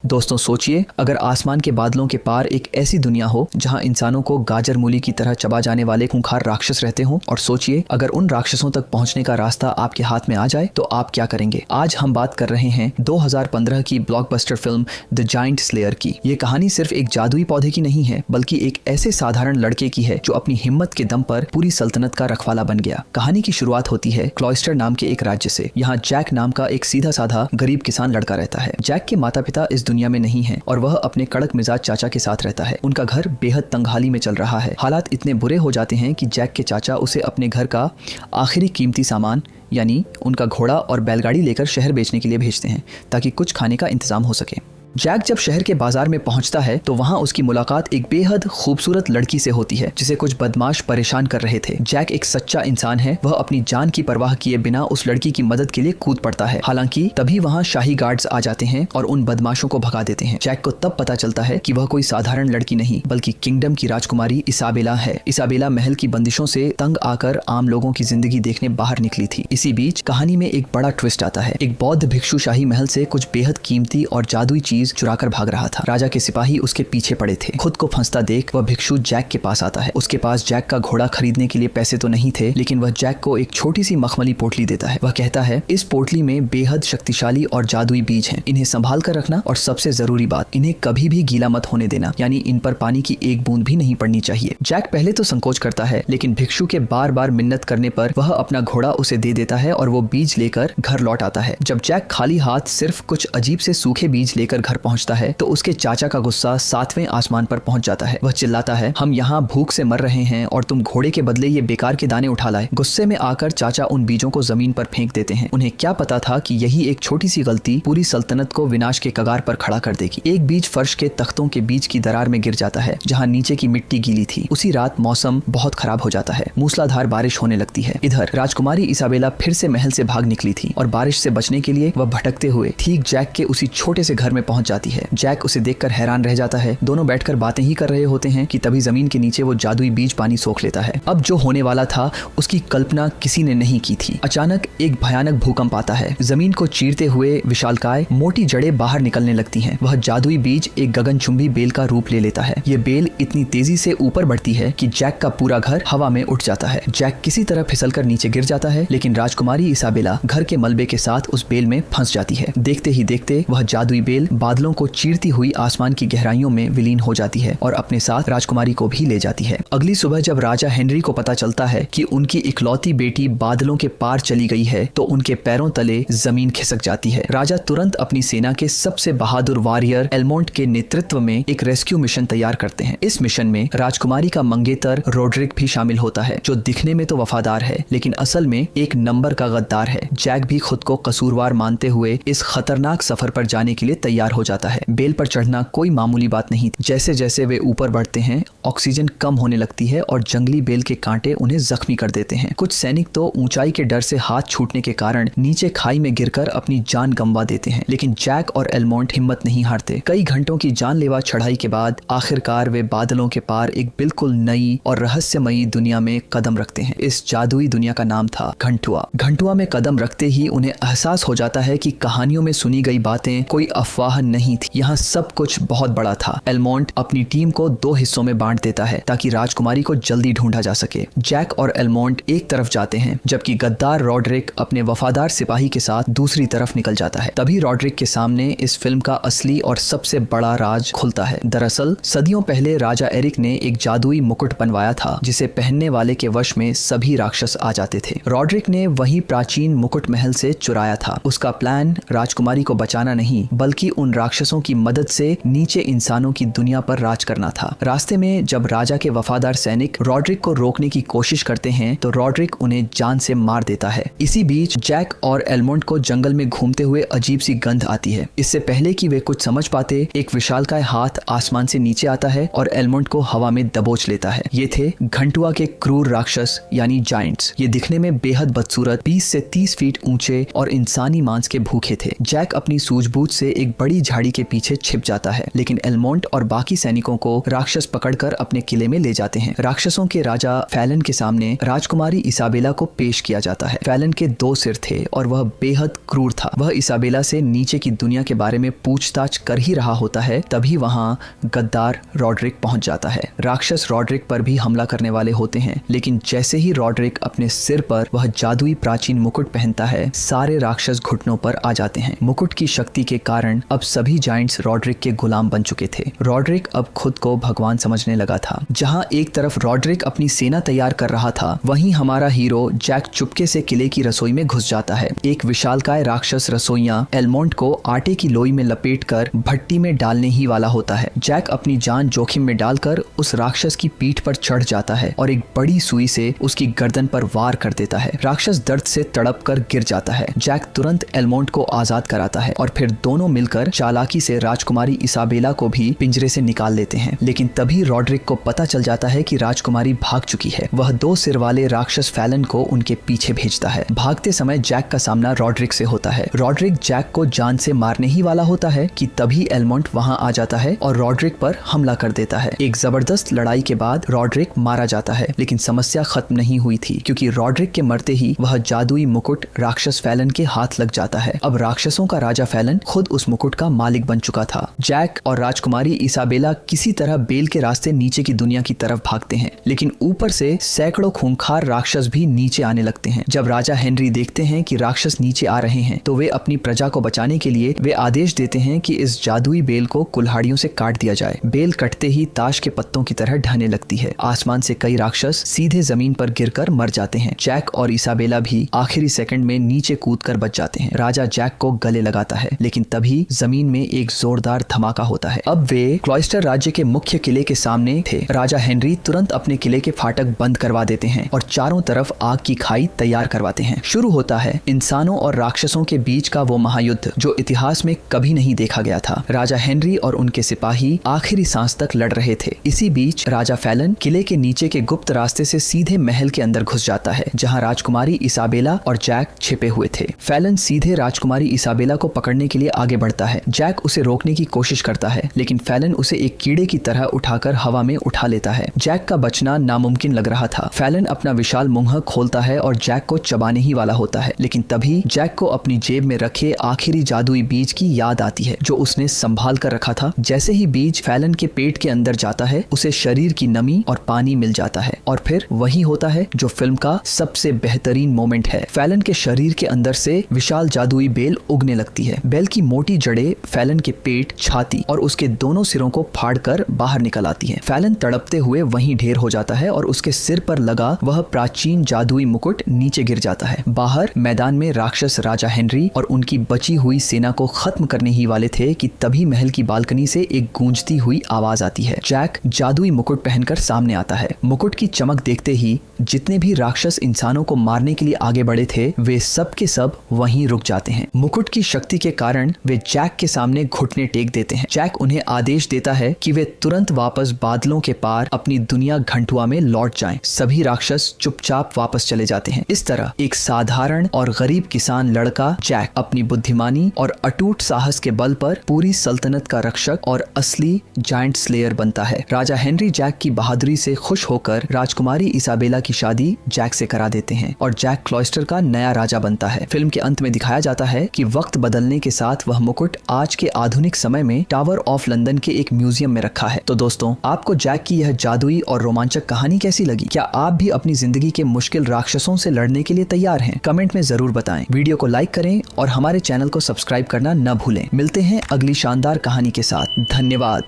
दोस्तों सोचिए, अगर आसमान के बादलों के पार एक ऐसी दुनिया हो जहां इंसानों को गाजर मूली की तरह चबा जाने वाले खूंखार राक्षस रहते हों, और सोचिए अगर उन राक्षसों तक पहुंचने का रास्ता आपके हाथ में आ जाए तो आप क्या करेंगे। आज हम बात कर रहे हैं 2015 की blockbuster film the giant slayer की। ये कहानी सिर्फ एक जादुई पौधे की नहीं है, बल्कि एक ऐसे साधारण लड़के की है जो अपनी हिम्मत के दम पर पूरी सल्तनत का रखवाला बन गया। कहानी की शुरुआत होती है क्लॉइस्टर नाम के एक राज्य से। यहाँ जैक नाम का एक सीधा साधा गरीब किसान लड़का रहता है। जैक के माता पिता इस दुनिया में नहीं है और वह अपने कड़क मिजाज चाचा के साथ रहता है। उनका घर बेहद तंगहाली में चल रहा है। हालात इतने बुरे हो जाते हैं कि जैक के चाचा उसे अपने घर का आखिरी कीमती सामान यानी उनका घोड़ा और बैलगाड़ी लेकर शहर बेचने के लिए भेजते हैं ताकि कुछ खाने का इंतजाम हो सके। जैक जब शहर के बाजार में पहुंचता है तो वहां उसकी मुलाकात एक बेहद खूबसूरत लड़की से होती है जिसे कुछ बदमाश परेशान कर रहे थे। जैक एक सच्चा इंसान है, वह अपनी जान की परवाह किए बिना उस लड़की की मदद के लिए कूद पड़ता है। हालांकि तभी वहां शाही गार्ड्स आ जाते हैं और उन बदमाशों को भगा देते हैं। जैक को तब पता चलता है कि वह कोई साधारण लड़की नहीं बल्कि किंगडम की राजकुमारी इसाबेला है। इसाबेला महल की बंदिशों से तंग आकर आम लोगों की जिंदगी देखने बाहर निकली थी। इसी बीच कहानी में एक बड़ा ट्विस्ट आता है। एक बौद्ध भिक्षु शाही महल से कुछ बेहद कीमती और जादुई चीज चुराकर भाग रहा था। राजा के सिपाही उसके पीछे पड़े थे। खुद को फंसता देख वह भिक्षु जैक के पास आता है। उसके पास जैक का घोड़ा खरीदने के लिए पैसे तो नहीं थे, लेकिन वह जैक को एक छोटी सी मखमली पोटली देता है। वह कहता है इस पोटली में बेहद शक्तिशाली और जादुई बीज हैं। इन्हें संभाल कर रखना और सबसे जरूरी बात, इन्हें कभी भी गीला मत होने देना, यानी इन पर पानी की एक बूंद भी नहीं पड़नी चाहिए। जैक पहले तो संकोच करता है, लेकिन भिक्षु के बार बार मिन्नत करने पर वह अपना घोड़ा उसे दे देता है और वो बीज लेकर घर लौट आता है। जब जैक खाली हाथ सिर्फ कुछ अजीब से सूखे बीज लेकर घर पहुंचता है तो उसके चाचा का गुस्सा 7वें आसमान पर पहुंच जाता है। वह चिल्लाता है, हम यहाँ भूख से मर रहे हैं और तुम घोड़े के बदले ये बेकार के दाने उठा लाए। गुस्से में आकर चाचा उन बीजों को जमीन पर फेंक देते हैं। उन्हें क्या पता था कि यही एक छोटी सी गलती पूरी सल्तनत को विनाश के कगार पर खड़ा कर देगी। एक बीज फर्श के तख्तों के बीच की दरार में गिर जाता है जहाँ नीचे की मिट्टी गीली थी। उसी रात मौसम बहुत खराब हो जाता है। मूसलाधार बारिश होने लगती है। इधर राजकुमारी इसाबेला फिर से महल से भाग निकली थी और बारिश से बचने के लिए वह भटकते हुए ठीक जैक के उसी छोटे से घर में पहुंच जाती है। जैक उसे देखकर हैरान रह जाता है। दोनों बैठकर बातें ही कर रहे होते हैं कि तभी जमीन के नीचे वो जादुई बीज पानी सोख लेता है। अब जो होने वाला था उसकी कल्पना किसी ने नहीं की थी। अचानक एक भयानक भूकंप आता है। जमीन को चीरते हुए विशालकाय मोटी जड़ें बाहर निकलने लगती हैं। वह जादुई बीज एक गगनचुंबी बेल का रूप ले लेता है। ये बेल इतनी तेजी से ऊपर बढ़ती है कि जैक का पूरा घर हवा में उठ जाता है। जैक किसी तरह फिसलकर नीचे गिर जाता है, लेकिन राजकुमारी इसाबेला घर के मलबे के साथ उस बेल में फंस जाती है। देखते ही देखते वह जादुई बेल बादलों को चीरती हुई आसमान की गहराइयों में विलीन हो जाती है और अपने साथ राजकुमारी को भी ले जाती है। अगली सुबह जब राजा हेनरी को पता चलता है कि उनकी इकलौती बेटी बादलों के पार चली गई है तो उनके पैरों तले जमीन खिसक जाती है। राजा तुरंत अपनी सेना के सबसे बहादुर वॉरियर एलमोंट के नेतृत्व में एक रेस्क्यू मिशन तैयार करते हैं। इस मिशन में राजकुमारी का मंगेतर रोड्रिक भी शामिल होता है, जो दिखने में तो वफादार है लेकिन असल में एक नंबर का गद्दार है। जैक भी खुद को कसूरवार मानते हुए इस खतरनाक सफर पर जाने के लिए तैयार हो जाता है। बेल पर चढ़ना कोई मामूली बात नहीं थी। जैसे जैसे वे ऊपर बढ़ते हैं ऑक्सीजन कम होने लगती है और जंगली बेल के कांटे उन्हें जख्मी कर देते हैं। कुछ सैनिक तो ऊंचाई के डर से हाथ छूटने के कारण नीचे खाई में गिरकर अपनी जान गंवा देते हैं, लेकिन जैक और एलमोंट हिम्मत नहीं हारते। कई घंटों की जानलेवा चढ़ाई के बाद आखिरकार वे बादलों के पार एक बिल्कुल नई और रहस्यमयी दुनिया में कदम रखते हैं। इस जादुई दुनिया का नाम था घंटुआ। घंटुआ में कदम रखते ही उन्हें एहसास हो जाता है कि कहानियों में सुनी गई बातें कोई अफवाह नहीं थी। यहाँ सब कुछ बहुत बड़ा था। एलमोंट अपनी टीम को 2 हिस्सों में बांट देता है ताकि राजकुमारी को जल्दी ढूंढा जा सके। जैक और एलमोंट एक तरफ जाते हैं जबकि गद्दार रोड्रिक अपने वफादार सिपाही के साथ दूसरी तरफ निकल जाता है। तभी रोड्रिक के सामने इस फिल्म का असली और सबसे बड़ा राज खुलता है। दरअसल सदियों पहले राजा एरिक ने एक जादुई मुकुट बनवाया था जिसे पहनने वाले के वश में सभी राक्षस आ जाते थे। रोड्रिक ने वही प्राचीन मुकुट महल से चुराया था। उसका प्लान राजकुमारी को बचाना नहीं बल्कि उन राक्षसों की मदद से नीचे इंसानों की दुनिया पर राज करना था। रास्ते में जब राजा के वफादार सैनिक रोड्रिक को रोकने की कोशिश करते हैं तो रोड्रिक उन्हें जान से मार देता है। इसी बीच जैक और एलमोंट को जंगल में घूमते हुए अजीब सी गंध आती है। इससे पहले कि वे कुछ समझ पाते एक विशालकाय हाथ आसमान से नीचे आता है और एलमोंट को हवा में दबोच लेता है। ये थे घंटुआ के क्रूर राक्षस यानी जायंट्स। ये दिखने में बेहद बदसूरत 20 से 30 फीट ऊंचे और इंसानी मांस के भूखे थे। जैक अपनी सूझबूझ से एक बड़ी झाड़ी के पीछे छिप जाता है, लेकिन एलमोंट और बाकी सैनिकों को राक्षस पकड़कर अपने किले में ले जाते हैं। राक्षसों के राजा फैलन के सामने राजकुमारी इसाबेला को पेश किया जाता है। फैलन के 2 सिर थे और वह बेहद क्रूर था। वह इसाबेला से नीचे की दुनिया के बारे में पूछताछ कर ही रहा होता है, तभी वहां गद्दार रॉड्रिक पहुंच जाता है। राक्षस रॉड्रिक पर भी हमला करने वाले होते हैं, लेकिन जैसे ही रॉड्रिक अपने सिर पर वह जादुई प्राचीन मुकुट पहनता है, सारे राक्षस घुटनों पर आ जाते हैं। मुकुट की शक्ति के कारण अब सभी जायंट्स रॉड्रिक के गुलाम बन चुके थे। रॉड्रिक अब खुद को भगवान समझने लगा था। जहां एक तरफ रॉड्रिक अपनी सेना तैयार कर रहा था, वहीं हमारा हीरो जैक चुपके से किले की रसोई में घुस जाता है। एक विशालकाय राक्षस रसोइया एलमोंट को आटे की लोई में लपेटकर भट्टी में डालने ही वाला होता है। जैक अपनी जान जोखिम में डालकर उस राक्षस की पीठ पर चढ़ जाता है और एक बड़ी सुई से उसकी गर्दन पर वार कर देता है। राक्षस दर्द से तड़प कर गिर जाता है। जैक तुरंत एलमोंट को आजाद कराता है और फिर दोनों मिलकर चालाकी से राजकुमारी इसाबेला को भी पिंजरे से निकाल लेते हैं। लेकिन तभी रॉड्रिक को पता चल जाता है कि राजकुमारी भाग चुकी है। वह 2 सिर वाले राक्षस फैलन को उनके पीछे भेजता है। भागते समय जैक का सामना रॉड्रिक से होता है। रॉड्रिक जैक को जान से मारने ही वाला होता है कि तभी एलमोंट वहां आ जाता है और रॉड्रिक पर हमला कर देता है। एक जबरदस्त लड़ाई के बाद रॉड्रिक मारा जाता है, लेकिन समस्या खत्म नहीं हुई थी, क्योंकि रॉड्रिक के मरते ही वह जादुई मुकुट राक्षस फैलन के हाथ लग जाता है। अब राक्षसों का राजा फैलन खुद उस मुकुट का मालिक बन चुका था। जैक और राजकुमारी इसाबेला किसी तरह बेल के रास्ते नीचे की दुनिया की तरफ भागते हैं, लेकिन ऊपर से सैकड़ों खूंखार राक्षस भी नीचे आने लगते हैं। जब राजा हेनरी देखते हैं कि राक्षस नीचे आ रहे हैं, तो वे अपनी प्रजा को बचाने के लिए वे आदेश देते हैं कि इस जादुई बेल को कुल्हाड़ियों से काट दिया जाए। बेल कटते ही ताश के पत्तों की तरह ढहने लगती है। आसमान से कई राक्षस सीधे जमीन पर गिरकर मर जाते हैं। जैक और इसाबेला भी आखिरी सेकंड में नीचे कूदकर बच जाते हैं। राजा जैक को गले लगाता है, लेकिन तभी जमीन में एक जोरदार धमाका होता है। अब वे क्लॉइस्टर राज्य के मुख्य किले के सामने थे। राजा हेनरी तुरंत अपने किले के फाटक बंद करवा देते हैं और चारों तरफ आग की खाई तैयार करवाते हैं। शुरू होता है इंसानों और राक्षसों के बीच का वो महायुद्ध जो इतिहास में कभी नहीं देखा गया था। राजा हेनरी और उनके सिपाही आखिरी सांस तक लड़ रहे थे। इसी बीच राजा फैलन किले के नीचे के गुप्त रास्ते से सीधे महल के अंदर घुस जाता है, जहां राजकुमारी इसाबेला और जैक छिपे हुए थे। फैलन सीधे राजकुमारी इसाबेला को पकड़ने के लिए आगे बढ़ता है। जैक उसे रोकने की कोशिश करता है, लेकिन फैलन उसे एक कीड़े की तरह उठाकर हवा में उठा लेता है। जैक का बचना नामुमकिन लग रहा था। फैलन अपना विशाल मुंह खोलता है और जैक को चबाने ही वाला होता है, लेकिन तभी जैक को अपनी जेब में रखे आखिरी जादुई बीज की याद आती है जो उसने संभाल कर रखा था। जैसे ही बीज फैलन के पेट के अंदर जाता है, उसे शरीर की नमी और पानी मिल जाता है और फिर वही होता है जो फिल्म का सबसे बेहतरीन मोमेंट है। फैलन के शरीर के अंदर से विशाल जादुई बेल उगने लगती है। बेल की मोटी जड़ें फैलन के पेट, छाती और उसके दोनों सिरों को फाड़कर बाहर निकल आती हैं। फैलन तड़पते हुए वहीं ढेर हो जाता है और उसके सिर पर लगा वह प्राचीन जादुई मुकुट नीचे गिर जाता है। बाहर मैदान में राक्षस राजा हेनरी और उनकी बची हुई सेना को खत्म करने ही वाले थे कि तभी महल की बालकनी से एक गूंजती हुई आवाज आती है। जैक जादुई मुकुट पहनकर सामने आता है। मुकुट की चमक देखते ही जितने भी राक्षस इंसानों को मारने के लिए आगे बढ़े थे, वे सब के सब वहीं रुक जाते हैं। मुकुट की शक्ति के कारण वे जैक के सामने घुटने टेक देते हैं। जैक उन्हें आदेश देता है कि वे तुरंत वापस बादलों के पार अपनी दुनिया घंटुआ में लौट जाएं। सभी राक्षस चुपचाप वापस चले जाते हैं। इस तरह एक साधारण और गरीब किसान लड़का जैक अपनी बुद्धिमानी और अटूट साहस के बल पर पूरी सल्तनत का रक्षक और असली जायंट स्लेयर बनता है। राजा हेनरी जैक की बहादुरी से खुश होकर राजकुमारी इसाबेला की शादी जैक से करा देते हैं और जैक क्लॉइस्टर का नया राजा बनता है। फिल्म के अंत में दिखाया जाता है कि वक्त बदलने के साथ वह मुकुट आज के आधुनिक समय में टावर ऑफ लंदन के एक म्यूजियम में रखा है। तो दोस्तों, आपको जैक की यह जादुई और रोमांचक कहानी कैसी लगी? क्या आप भी अपनी जिंदगी के मुश्किल राक्षसों से लड़ने के लिए तैयार हैं? कमेंट में जरूर बताएं। वीडियो को लाइक करें और हमारे चैनल को सब्सक्राइब करना न भूलें। मिलते हैं अगली शानदार कहानी के साथ। धन्यवाद।